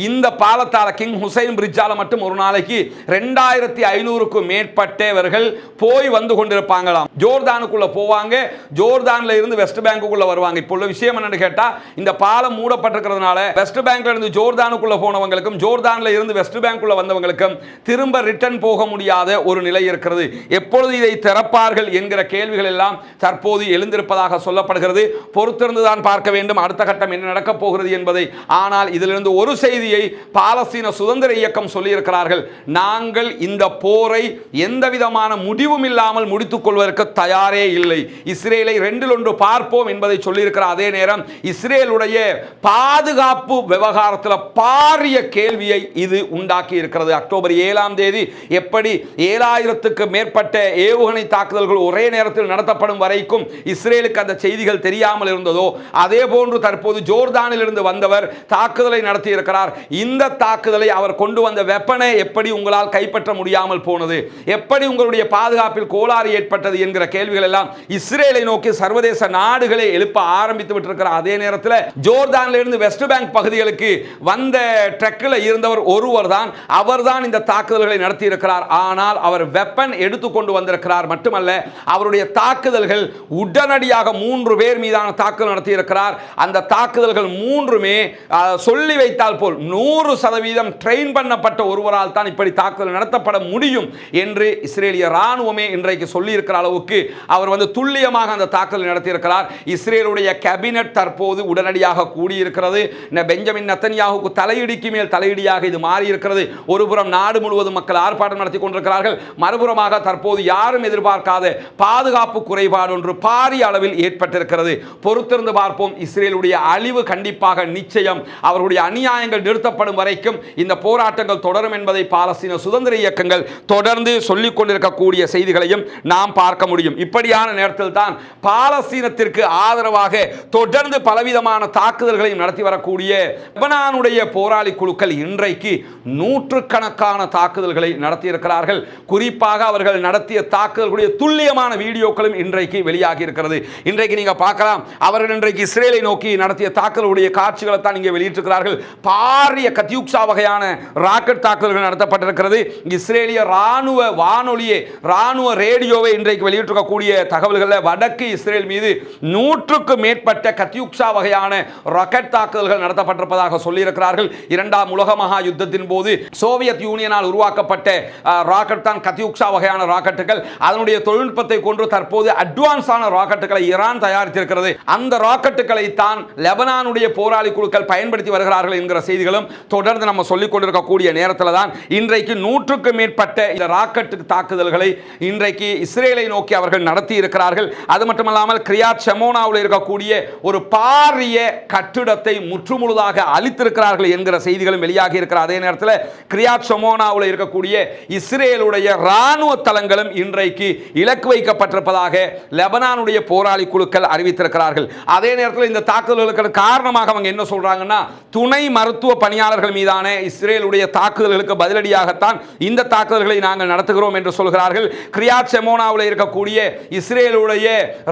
இந்த பாலத்தால கிங் ஹுசைன் பிரிட்ஜால மட்டும் ஒரு நாளைக்கு 2500க்கும் மேற்பட்டவர்கள் போய் வந்து கொண்டிருப்பாங்களாம். ஜோர்தானுக்குள்ள போவாங்க, ஜோர்தான்ல இருந்து வெஸ்ட் பேங்குக்குள்ள வருவாங்க. இப்போ உள்ள விஷயம் என்னன்னு கேட்டா, இந்த பாலம் மூடப்பட்டிருக்கிறதுனால வெஸ்ட் பேங்க்ல இருந்து ஜோர்தானுக்குள்ள போனவங்களுக்கும் ஜோர்தான்ல இருந்து வெஸ்ட் பேங்குக்குள்ள வந்தவங்களுக்கும் திரும்ப ரிட்டர்ன் போக முடியாத ஒரு நிலை இருக்கிறது. எப்பொழுது இதை திறப்பார்கள் என்கிற கேள்விகள் எல்லாம் தற்போது எழுந்திருப்பதாக சொல்லப்படுகிறது. பொறுத்திருந்துதான் பார்க்க வேண்டும் அடுத்த கட்டம் என்ன நடக்கப் போகிறது என்பதை. ஆனால் இதிலிருந்து ஒரு செய்தியை பாலஸ்தீன சுதந்திர இயக்கம் சொல்லியிருக்கிறார்கள், நாங்கள் இந்த போரை எந்த விதமான முடிவும் இல்லாமல் முடித்துக் கொள்வதற்கு தயாரே இல்லை, இஸ்ரேலை 2-1 பார்ப்போம் என்பதை சொல்லியிருக்கிறார். அதே நேரம் இஸ்ரேலுடைய பாதுகாப்பு விவகாரத்தில் பாரிய கேள்வியை இது உண்டாக்கி இருக்கிறது. அக்டோபர் 7ஆம் தேதி எப்படி 7000க்கு மேற்பட்ட ஏவுகணை தாக்குதல்கள் ஒரே நேரத்தில் நடத்தப்படும் வரைக்கும் இஸ்ரேலுக்கு அந்த செய்திகள் தெரியாமல் இருந்ததோ, அதே போன்று தற்போது ஜோர்தானில் இருந்து வந்தவர் தாக்குதலை நடத்தி இருக்கிறார். இந்த தாக்குதலை அவர் கொண்டு வந்த வெப்பனை எப்படி உங்களால் கைப்பற்ற முடியாமல் போனது, எப்படி உங்களுடைய பாதுகாப்பில் கோளாறு ஏற்பட்டது என்கிற கேள்விகள் எல்லாம் இஸ்ரேலை நோக்கி சர்வதேச நாடுகளை எழுப்ப ஆரம்பித்து விட்டிருக்கிற அதே நேரத்தில் ஜோர்தானில் இருந்து வெஸ்ட் பேங்க் பகுதிகளுக்கு வந்த ட்ரக்கில் இருந்தவர் ஒருவர் தான், அவர்தான் இந்த தாக்குதல்களை நடத்தி இருக்கிறார். ஆனால் அவர் வெப்பன் எடுத்துக்கொண்டு வந்திருக்கிறார் மட்டுமல்ல, அவருடைய தாக்குதல்கள் உடனடியாக 3 பேர் மீதான தாக்குதல் நடத்தி இருக்கிறார். அந்த தாக்குதல்கள் 3மே சொல்லி வைத்தால் போல் 100% ட்ரெயின் பண்ணப்பட்ட ஒருவரால் தான் இப்படி தாக்குதல் நடத்தப்பட முடியும் என்று இஸ்ரேலிய ராணுவமே இன்றைக்கு சொல்லி இருக்கிற அளவுக்கு அளவுக்கு அவர் துல்லியமாக அந்த தாக்குதல் நடத்தியிருக்கிறார். இஸ்ரேலுடைய கேபினட் தற்போது உடனடியாக கூடியிருக்கிறது. பெஞ்சமின் நெத்தன்யாஹுக்கு தலையிடிக்கு மேல் தலையிடியாக இது மாறி இருக்கிறது. ஒருபுறம் நாடு முழுவதும் மக்கள் ஆர்ப்பாட்டம் நடத்தி கொண்டிருக்கிறார்கள், மறுபுறமாக தற்போது யாரும் எதிர்பார்க்காத பாதுகாப்பு குறைபாடு ஒன்று பாரிய அளவில் ஏற்பட்டிருக்கிறது. பொறுத்திருந்து பார்ப்போம். இஸ்ரேலுடைய அழிவு கண்டிப்பாக நிச்சயம். அவர்களுடைய அநியாயங்கள் நிறுத்தப்படும் வரைக்கும் இந்த போராட்டங்கள் தொடரும் என்பதை பாலஸ்தீன சுதந்திர இயக்கங்கள் தொடர்ந்து சொல்லிக் கொண்டிருக்கக்கூடிய செய்திகளையும் நாம் பார்க்க முடியும். இப்படியான நேரத்தில் தான் பாலஸ்தீனத்திற்கு ஆதரவாக தொடர்ந்து பலவிதமான தாக்குதல்களையும் நடத்தி வரக்கூடிய லெபனானுடைய போராளி குழுக்கள் இன்றைக்கு நூற்றுக்கணக்கான தாக்குதல்களை நடத்தியிருக்கிறார்கள். குறிப்பாக அவர்கள் நடத்திய தாக்குதல்களுடைய துல்லியமான வீடியோக்களும் இன்றைக்கு வெளியாகி இருக்கிறது. இன்றைக்கு நீங்க பார்க்கலாம், அவர்கள் இன்றைக்கு இஸ்ரேலை நோக்கி நடத்திய தாக்குதலுடைய காட்சிகளை தான் இங்கே வெளியிட்டிருக்கிறார்கள். பாரிய கத்யூக்ஷா வகையான ராக்கெட் தாக்குதல்கள் நடத்தப்பட்டிருக்கிறது. இஸ்ரேலிய ராணுவ வானொலியை, ராணுவ ரேடியோவை இன்றைக்கு வெளியிட்டிருக்கக்கூடிய தகவல்களில் வடக்கு இஸ்ரேல் மீது 100க்கு மேற்பட்ட கத்யூக்ஷா வகையான ராக்கெட் தாக்குதல்கள் நடத்தப்பட்டிருப்பதாக சொல்லியிருக்கிறார்கள். இரண்டாம் உலக மகா யுத்தத்தின் போது சோவியத் யூனியனால் உருவாக்கப்பட்ட ராக்கெட் தான் கத்யூக்ஷா வகையான ராக்கெட்டுகள். அதனுடைய தொழில்நுட்பத்தை கொண்டு தற்போது அட்வான்ஸான ராக்கெட்டுகளை ஈரான் தயாரித்திருக்கிறது. அந்த ராக்கெட்டுகளை தான் லெபனானுடைய போராளி குழுக்கள் பயன்படுத்தி வருகிறார்கள் என்கிற செய்திகளும் தொடர்ந்து நம்ம சொல்லிக் கொண்டிருக்கக்கூடிய நேரத்தில் தான் இன்றைக்கு 100க்கு மேற்பட்ட இந்த ராக்கெட் தாக்குதல்களை இன்றைக்கு இஸ்ரேலை நோக்கி அவர்கள் நடத்தி இருக்கிறார்கள். அது மட்டுமல்லாமல் கிரியாத் ஷெமோனாவில் இருக்கக்கூடிய ஒரு பாரிய கட்டிடத்தை முற்றுமுழுதாக அழித்திருக்கிறார்கள் என்கிற செய்திகளும் வெளியாகி இருக்கிற அதே நேரத்தில் கிரியாத் ஷெமோனாவில் இருக்கக்கூடிய இஸ்ரேலுடைய ராணுவ தளங்களும் இன்றைக்கு இலக்கு வைக்கப்பட்டிருப்பதாக லெபனானுடைய போராளி குழுக்கள் அறிவித்திருக்கிறார்கள். அதே நேரத்தில் இந்த தாக்குதல்களுக்கு காரணமாக அவங்க என்ன சொல்றாங்கன்னா, துணை மருத்துவ பணியாளர்கள் மீதான இஸ்ரேலுடைய தாக்குதல்களுக்கு பதிலடியாகத்தான் இந்த தாக்குதல்களை நாங்கள் நடத்துகிறோம் என்று சொல்கிறார்கள். கிரியாத் ஷெமோனாவில் இருக்கக்கூடிய இஸ்ரேலுடைய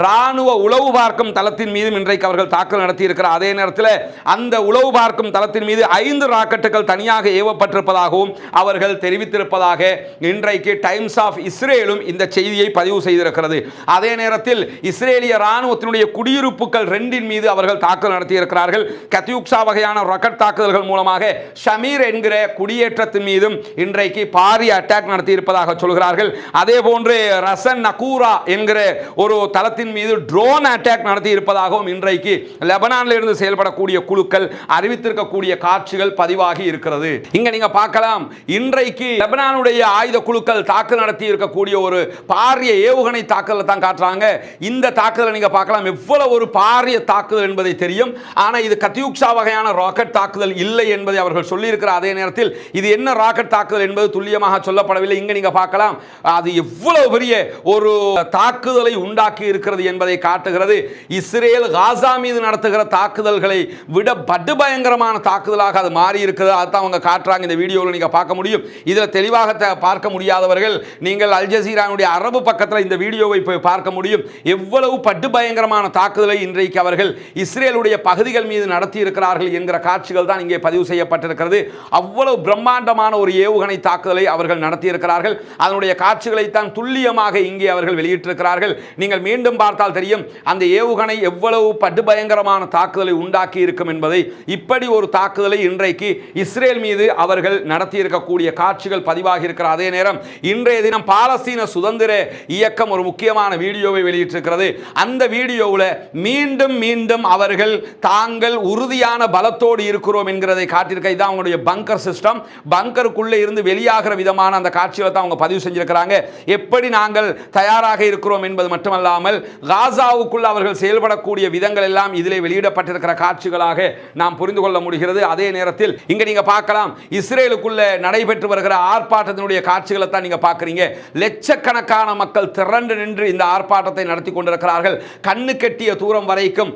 ராணுவ உளவு பார்க்கும் தளத்தின் மீது இன்றைக்கு அவர்கள் தாக்குதல் நடத்தி இருக்கிறார். அதே நேரத்தில் அந்த உளவு பார்க்கும் தளத்தின் மீது 5 ராக்கெட்டுகள் தனியாக ஏவப்பட்டிருப்பதாகவும் அவர்கள் தெரிவித்திருப்பதாக இன்றைக்கு டைம்ஸ் ஆஃப் இஸ்ரேலும் இந்த செய்தியை பதிவு செய்திருக்கிறது. அதே நேரத்தில் இஸ்ரேலிய ராணுவத்தினுடைய குடியிருப்புகள் 2 மீது அவர்கள் தாக்குதல் நடத்தி இருக்கிறார்கள். கத்யூக்ஷா வகையான ராக்கெட் தாக்குதல்கள் மூலமாக ஷமீர் என்கிற குடியேற்றத்தின் மீதும் இன்றைக்கு பாரிய அட்டாக் நடத்தி இருப்பதாக சொல்கிறார்கள். அதே போன்று ரசன் நகூரா என்கிற ஒரு தளத்தின் மீது ட்ரோன் அட்டாக் நடத்தி இருப்பதாகவும் இன்றைக்கு லெபனானில் இருந்து செயல்படக்கூடிய குழுக்கள் அறிவித்திருக்கக்கூடிய காட்சிகள் பதிவாகி இருக்கிறது. இங்க நீங்க பார்க்கலாம், இன்றைக்கு லெபனானுடைய ஆயுத குழுக்கள் தாக்குதல் நடத்தி இருக்கக்கூடிய ஒரு பாரிய ஏவுகணை தாக்குதல் தான் காட்டுறாங்க. இந்த தாக்குதல் நீங்க பார்க்கலாம், எவ்வளவு ஒரு பாரிய தாக்குதல் என்பதை தெரியும். ஆனா இது கத்யூக்ஷா வகையான ராக்கெட் தாக்குதல் இல்லை என்பதை அவர்கள் சொல்லியிருக்கிற அதே நேரத்தில் இது என்ன ராக்கெட் தாக்குதல் என்பது துல்லியமாக சொல்லப்படவில்லை. இங்க நீங்க பார்க்கலாம், அது எவ்வளவு பெரிய ஒரு தாக்குதலை உண்டாக்கி இருக்கிறது என்பதை காட்டுகிறது. இஸ்ரேல் காசா மீது நடத்துகிற தாக்குதல்களை விட படுபயங்கரமான தாக்குதலாக அது மாறி இருக்கிறது. அதான் அவங்க காட்டுறாங்க. இந்த வீடியோவில் நீங்க பார்க்க முடியும். இதில் தெளிவாக பார்க்க முடியாதவர்கள் நீங்கள் அல் ஜசீராவுடைய அரபு பக்கத்தில் இந்த வீடியோவை போய் பார்க்க முடியும். எவ்வளவு படுபயங்கரமான தாக்குதலை இன்றைக்கு அவர்கள் இஸ்ரேலுடைய பகுதிகள் மீது நடத்தி இருக்கிறார்கள் என்கிற காட்சிகள் தான் இங்கே பதிவு செய்யப்பட்டிருக்கிறது. அவ்வளவு பிரம்மாண்டமான ஒரு ஏவுகணை தாக்குதலை அவர்கள் நடத்தி இருக்கிறார்கள். அதனுடைய காட்சிகளை தான் துல்லியமாக இங்கே அவர்கள் வெளியிட்டிருக்கிறார்கள். நீங்கள் மீண்டும் பார்த்தால் தெரியும் அந்த ஏவுகணை எவ்வளவு படுபயங்கரமான தாக்குதலை உண்டாக்கி இருக்கும் என்பதை. இப்படி ஒரு தாக்குதலை இன்றைக்கு இஸ்ரேல் மீது அவர்கள் நடத்தி இருக்கக்கூடிய காட்சிகள் பதிவாகி இருக்கிற அதே நேரம் இன்றைய தினம் பாலஸ்தீன சுதந்திர இயக்கம் ஒரு முக்கியமான வீடியோவை வெளியிட்டிருக்கிறது. அந்த வீடியோவில் மீண்டும் மீண்டும் அவர்கள் தாங்கள் உறுதியான பலத்தோடு இருக்கிறோம் என்கிறதை காட்டியிருக்க. இதான் அவங்களுடைய பங்கர் சிஸ்டம். பங்கருக்குள்ளே இருந்து வெளியாகிற விதமான அந்த காட்சிகளை தான் அவங்க பதிவு செஞ்சிருக்கிறாங்க. எப்படி நாங்கள் தயாராக இருக்கிறோம் என்பது மட்டுமல்லாமல் காசாவுக்குள் அவர்கள் செயல்படக்கூடிய விதங்கள் எல்லாம் இதிலே வெளியிடப்பட்டிருக்கிற காட்சிகளாக நாம் புரிந்து கொள்ள முடிகிறது. அதே நேரத்தில் இங்க நீங்க பார்க்கலாம், இஸ்ரேலுக்குள்ள நடைபெற்று வருகிற ஆர்ப்பாட்டத்தினுடைய காட்சிகளை தான் நீங்க பார்க்கிறீங்க. லட்சக்கணக்கான மக்கள் திரண்டு நின்று இந்த ஆர்ப்பாட்டத்தை நடத்தி கொண்டிருக்கிறார்கள். கண்ணு கெட்டிய தூரம் வரைக்கும்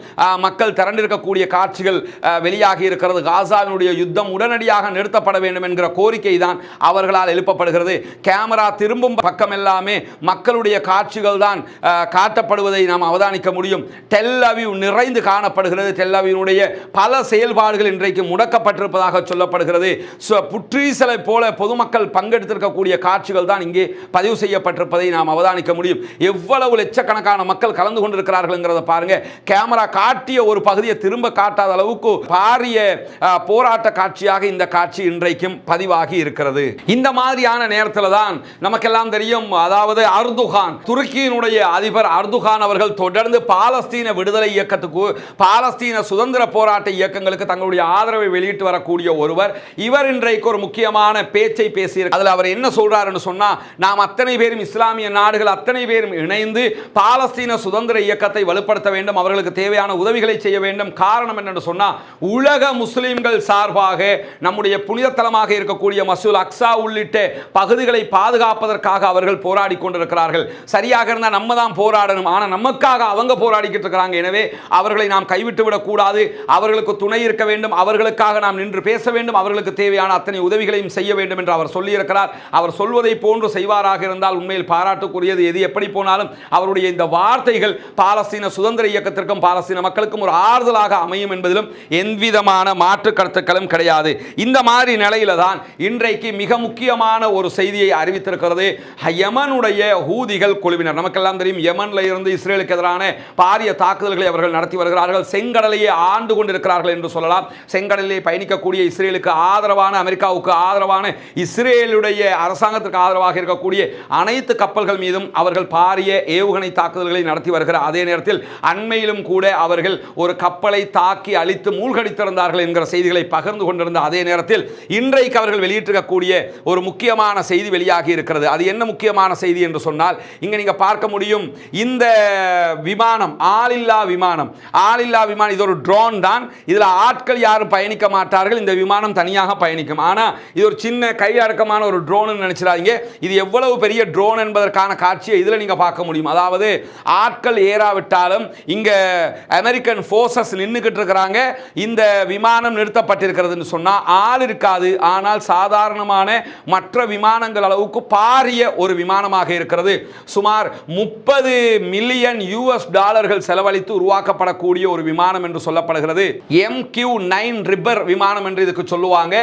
மக்கள் திரண்டிருக்கக்கூடிய காட்சிகள் வெளியாகி இருக்கிறது. காசாவினுடைய யுத்தம் உடனடியாக நிறுத்தப்பட வேண்டும் என்கிற கோரிக்கை தான் அவர்களால் எழுப்பப்படுகிறது. கேமரா திரும்பும் பக்கம் எல்லாமே மக்களுடைய காட்சிகள் தான் காட்டப்படுவதை நாம் அவதானிக்க முடியும். டெல் அவீவ் நிறைந்து காணப்படுகிறது. டெல் அவீவினுடைய பல செயல்பாடுகள் இன்றைக்கு முடக்கப்பட்டிருப்பதாக சொல்லப்படுகிறது. புற்றீசலை போல பொதுமக்கள் பங்கெடுத்திருக்கக்கூடிய காட்சிகள் தான் இங்கே பதிவு செய்யப்பட்டிருப்பதை நாம் அவதானிக்க முடியும். எவ்வளவு லட்சக்கணக்கான மக்கள் கலந்து கொண்டிருக்கிறார்கள் என்கிறத பாருங்க. கேமரா காட்டிய ஒரு பகுதியை திரும்ப காட்டாத அளவுக்கு பாரிய போராட்ட காட்சியாக இந்த காட்சி இன்றைக்கும் பதிவாகி இருக்கிறது. இந்த மாதிரியான நேரத்தில் தான் நமக்கெல்லாம் தெரியும், அதாவது அர்துகான் துருக்கியினுடைய அதிபர் அர்துகான் அவர்கள் தொடர்ந்து பாலஸ்தீன விடுதலை இயக்கத்துக்கு, பாலஸ்தீன சுதந்திர போராட்ட இயக்கங்களுக்கு தங்களுடைய ஆதரவை வெளியிட்டு வரக்கூடிய ஒருவர். இவர் இன்றைக்கு ஒரு முக்கியமான பேச்சை பேசியிருக்கிறார். அதில் அவர் என்ன சொல்றாருன்னு சொன்னா, நாம் அத்தனை பேரும் இஸ்லாமிய நாடுகள் அத்தனை பேரும் இணைந்து பாலஸ்தீன சுதந்திர இயக்கத்தை வலுப்படுத்த வேண்டும், அவர்களுக்கு தேவையான உதவிகளை செய்ய வேண்டும். காரணம் என்னன்னு சொன்னா, உலக முஸ்லிம்கள் சார்பாக நம்முடைய புனித தலமாக இருக்கக்கூடிய மஸ்ஜிதுல் அக்ஸா உள்ளிட்ட பகுதிகளை பாதுகாப்பதற்காக அவர்கள் போராடி கொண்டிருக்கிறார்கள். சரியாக இருந்தால் நம்ம தான் போராடணும், ஆனால் நமக்காக அவங்க போராடிக்கிட்டு இருக்கிறாங்க. எனவே அவர்களை நாம் கைவிட்டு விடக்கூடாது, அவர்களுக்கு துணை இருக்க வேண்டும், அவர்களுக்காக நாம் நின்று பேச வேண்டும், அவர்களுக்கு தேவையான அத்தனை உதவிகளையும் செய்ய வேண்டும் என்று அவர் சொல்லியிருக்கிறார். அவர் சொல்வதை போன்று செய்வாராக இருந்தால் உண்மையில் பாராட்டுக்குரியது. எது எப்படி போனாலும் அவருடைய இந்த வார்த்தைகள் பாலஸ்தீன சுதந்திர இயக்கத்திற்கும் பாலஸ்தீன மக்களுக்கும் ஒரு ஆறுதலாக அமையும் என்பதிலும் எவ்விதமான மாற்று கருத்துக்களும் கிடையாது. இந்த மாதிரி நிலையில தான் இன்றைக்கு மிக முக்கியமான ஒரு செய்தியை அறிவித்திருக்கிறது யமனுடைய ஹூதிகள் குழுவினர். நமக்கெல்லாம் தெரியும், யமன்ல இருந்து இஸ்ரேலுக்கு எதிரான பாரிய தாக்குதல்களை அவர்கள் நடத்தி வருகிறார்கள். செங்கடலையே ஆண்டு கொண்டிருக்கிறார்கள் என்று சொல்லலாம். செங்கடலிலே பயணிக்கக்கூடிய இஸ்ரேலுக்கு ஆதரவான, அமெரிக்காவுக்கு ஆதரவான, இஸ்ரேலுடைய அரசாங்கத்திற்கு ஆதரவாக இருக்கக்கூடிய அனைத்து கப்பல்கள் மீதும் அவர்கள் பாரிய ஏவுகணை தாக்குதல்களை நடத்தி வருகிறார். அதே நேரத்தில் அண்மையிலும் கூட அவர்கள் ஒரு கப்பலை தாக்கி அழித்து மூழ்கடித்திருந்தார்கள் என்கிற செய்திகளை பகிர்ந்து கொண்டிருந்த அதே நேரத்தில் இன்றைக்கு அவர்கள் வெளியிட்டிருக்கக்கூடிய ஒரு முக்கியமான செய்தி வெளியாகி இருக்கிறது. அது என்ன முக்கியமான செய்தி என்று சொன்னால், இங்க நீங்க பார்க்க முடியும், இந்த விமானம் ஆளில்லா விமானம், இது ஒரு ட்ரோன் தான். இதுல ஆட்கள் யாரும் பயணிக்க மாட்டார்கள், இந்த விமானம் தனியாக பயணிக்கும். ஆனா இது ஒரு சின்ன கையடக்கமான ஒரு ட்ரோன் நினைச்சிடாதீங்க. இது எவ்வளவு பெரிய ட்ரோன் என்பதற்கான காட்சியை இதுல நீங்க பார்க்க முடியும். அதாவது ஆட்கள் ஏறாவிட்டாலும் இங்க அமெரிக்கன் போர்சஸ் நின்னுகிட்டு இருக்கிறாங்க. இந்த விமானம் நிறுத்தப்பட்டிருக்கிறதுன்னு சொன்னா ஆள் இருக்காது, ஆனால் சாதாரணமான மற்ற விமானங்கள் அளவுக்கு பாரிய ஒரு விமானமாக இருக்கிறது. சுமார் 30 மில்லியன் டாலர்கள் செலவழித்து உருவாக்கப்படக்கூடிய ஒரு விமானம் என்று சொல்லப்படுகிறது. MQ-9 ரிப்பர் விமானம் என்று இதுக்கு சொல்லுவாங்க.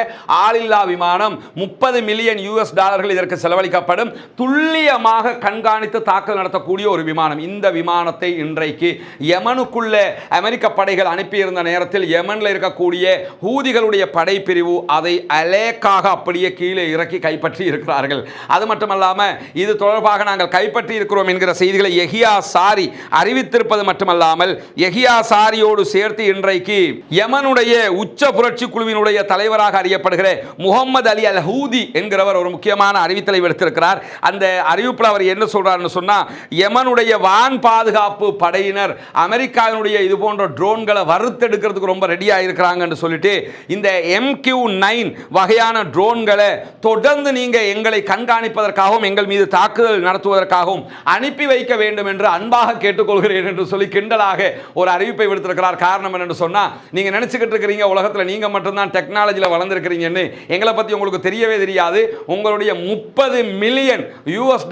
ஆளில்லா விமானம். 30 மில்லியன் டாலர்கள் இதற்கு செலவழிக்கப்படும். துல்லியமாக கண்காணித்து தாக்குதல் நடத்தக்கூடிய ஒரு விமானம். இந்த விமானத்தை இன்றைக்கு யமனுக்குள்ள அமெரிக்க படைகள் அனுப்பியிருந்த நேரத்தில் யமன்ல இருக்கக்கூடிய ஹூதிகளுடைய படைப்பிரிவு அதை அலேக்காக அப்படியே கீழே இறக்கி கைப்பற்றி இருக்கிறார்கள். அது மட்டுமல்லாம இது தொடர்பாக நாங்கள் கைப்பற்றி இருக்கிறோம் என்கிற செய்திகளை யஹியா சாரி அறிவித்திருப்பது மட்டுமல்லாமல், யஹியா சாரியோடு சேர்த்து இன்றைக்கு யமனுடைய உச்ச புரட்சி குழுவினுடைய தலைவராக அறியப்படுகிற முகமது அலி அல் ஹூதி என்கிறவர் ஒரு முக்கியமான அறிவித்தலை எடுத்திருக்கிறார். அந்த அறிவிப்பில் அவர் என்ன சொல்றாருன்னு சொன்னா, யமனுடைய வான் பாதுகாப்பு படையினர் அமெரிக்காவினுடைய இது போன்ற ட்ரோன்களை வறுத்தெடுக்கிறதுக்கு ரொம்ப ரெடியா இருக்கிறாங்கன்னு சொல்லிட்டு இந்த MQ-9 வகையான ட்ரோன்களை தொடர்ந்து நீங்க எங்களை கண்காணிப்பதற்காகவும் எங்கள் மீது தாக்குதல் நடத்துவதற்காகவும் அனுப்பி வைக்க வேண்டும் என்று அன்பாக கேட்டுக்கொள்கிறேன் என்று சொல்லி கிண்டலாக ஒரு அறிவிப்பை விடுத்திருக்கிறார். காரணம் என்னன்னு சொன்னா, நீங்க நினைச்சுக்கிட்டு இருக்கிறீங்க உலகத்தில் நீங்க மட்டும்தான் டெக்னாலஜியில் வளர்ந்திருக்கிறீங்கன்னு. எங்களை பத்தி உங்களுக்கு தெரியவே தெரியாது. உங்களுடைய 30 மில்லியன்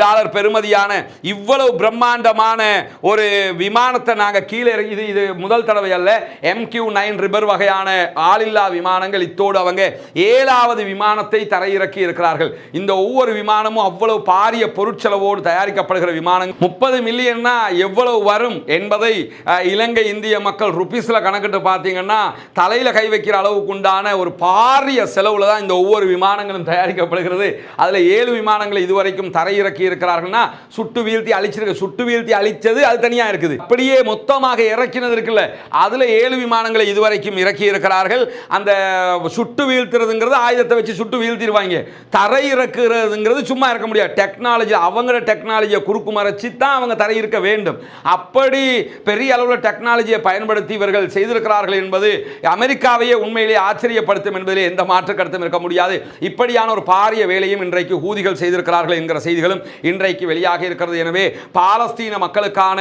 டாலர் பெறுமதியான இவ்வளவு பிரம்மாண்டமான ஒரு விமானத்தை நாங்க கீழே இது முதல் தடவை அல்ல. MQ-9 ரிப்பர் வகையான ஆளில்லா விமானங்கள் இத்தோடு அவங்க 7வது விமானத்தை தரையிறக்கி இருக்கிறார்கள். இந்த ஒவ்வொரு விமானமும் அவ்வளவு பாரிய பொருட்செலவோடு தயாரிக்கப்படுகிற விமானம். 30 மில்லியன்னா எவ்வளவு வரும் என்பதை இலங்கை இந்திய மக்கள் ருபீஸ்ல கணக்கிட்டு பார்த்தீங்கன்னா தலையில கை வைக்கிற அளவுக்கு உண்டான ஒரு பாரிய செலவுல தான் இந்த ஒவ்வொரு விமானங்களும் தயாரிக்கப்படுகிறது. அதுல 7 விமானங்களை இதுவரைக்கும் தரையிறக்கி இருக்கிறார்கள்னா சுட்டு வீழ்த்தி அழிச்சிருக்கு. சுட்டு வீழ்த்தி அழிச்சது அது தனியா இருக்குது. அப்படியே மொத்தமாக இறக்கினது இருக்குல்ல, அதுல 7 விமானங்களை இதுவரைக்கும் இறக்கி இருக்கிறார்கள். அந்த சுட்டு வீழ்த்துறதுங்கிறது ஆயுதத்தை வச்சு சுட்டு வீழ்த்திடுவாங்க. தரை இறக்குறதுங்கிறது சும்மா இருக்க முடியாது. டெக்னாலஜி, அவங்களோட டெக்னாலஜியை குறுக்கு மறைச்சி தான் அவங்க தரை இருக்க வேண்டும். அப்படி பெரிய அளவில் டெக்னாலஜியை பயன்படுத்தி இவர்கள் செய்திருக்கிறார்கள் என்பது அமெரிக்காவையே உண்மையிலே ஆச்சரியப்படுத்தும் என்பதிலே எந்த மாற்று கருத்தும் இருக்க முடியாது. இப்படியான ஒரு பாரிய வேலையும் இன்றைக்கு ஹூதிகள் செய்திருக்கிறார்கள் என்கிற செய்திகளும் இன்றைக்கு வெளியாக இருக்கிறது. எனவே பாலஸ்தீன மக்களுக்கான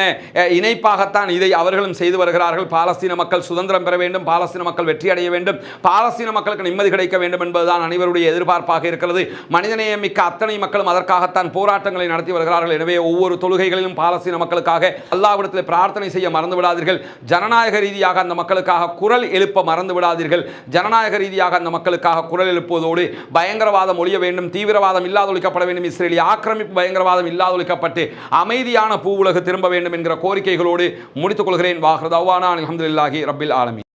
இணைப்பாகத்தான் இதை அவர்களும் செய்து வருகிறார்கள். பாலஸ்தீன மக்கள் சுதந்திரம் பெற வேண்டும், பாலஸ்தீன மக்கள் வெற்றி அடைய வேண்டும், பாலஸ்தீன மக்களுக்கு நிம்மதி கிடைக்க வேண்டும் என்பதுதான் அனைவருடைய எதிர்பார்ப்பாக இருக்கிறது. மனிதநேயம் மிக்க அத்தனை மக்களும் அதற்காகத்தான் போராட்டங்களை நடத்தி வருகிறார்கள். எனவே ஒவ்வொரு தொழுகைகளிலும் பாலஸ்தீன மக்களுக்காக அல்லாஹ்விடத்தில் பிரார்த்தனை செய்ய மறந்து விடாதீர்கள். ஜனநாயக ரீதியாக அந்த மக்களுக்காக குரல் எழுப்ப மறந்து விடாதீர்கள். ஜனநாயக ரீதியாக அந்த மக்களுக்காக குரல் எழுப்புவதோடு பயங்கரவாதம் ஒழிய வேண்டும், தீவிரவாதம் இல்லாதொழிக்கப்பட வேண்டும், இஸ்ரேலிய ஆக்கிரமிப்பு பயங்கரவாதம் இல்லாதொழிக்கப்பட்டு அமைதியான பூவுலகு திரும்ப வேண்டும் என்கிற கோரிக்கைகளோடு முடித்துக் கொள்கிறேன். வாஹ்ரு தஅவானா அல்ஹம்துலில்லாஹி ரப்பில் ஆலமீன்.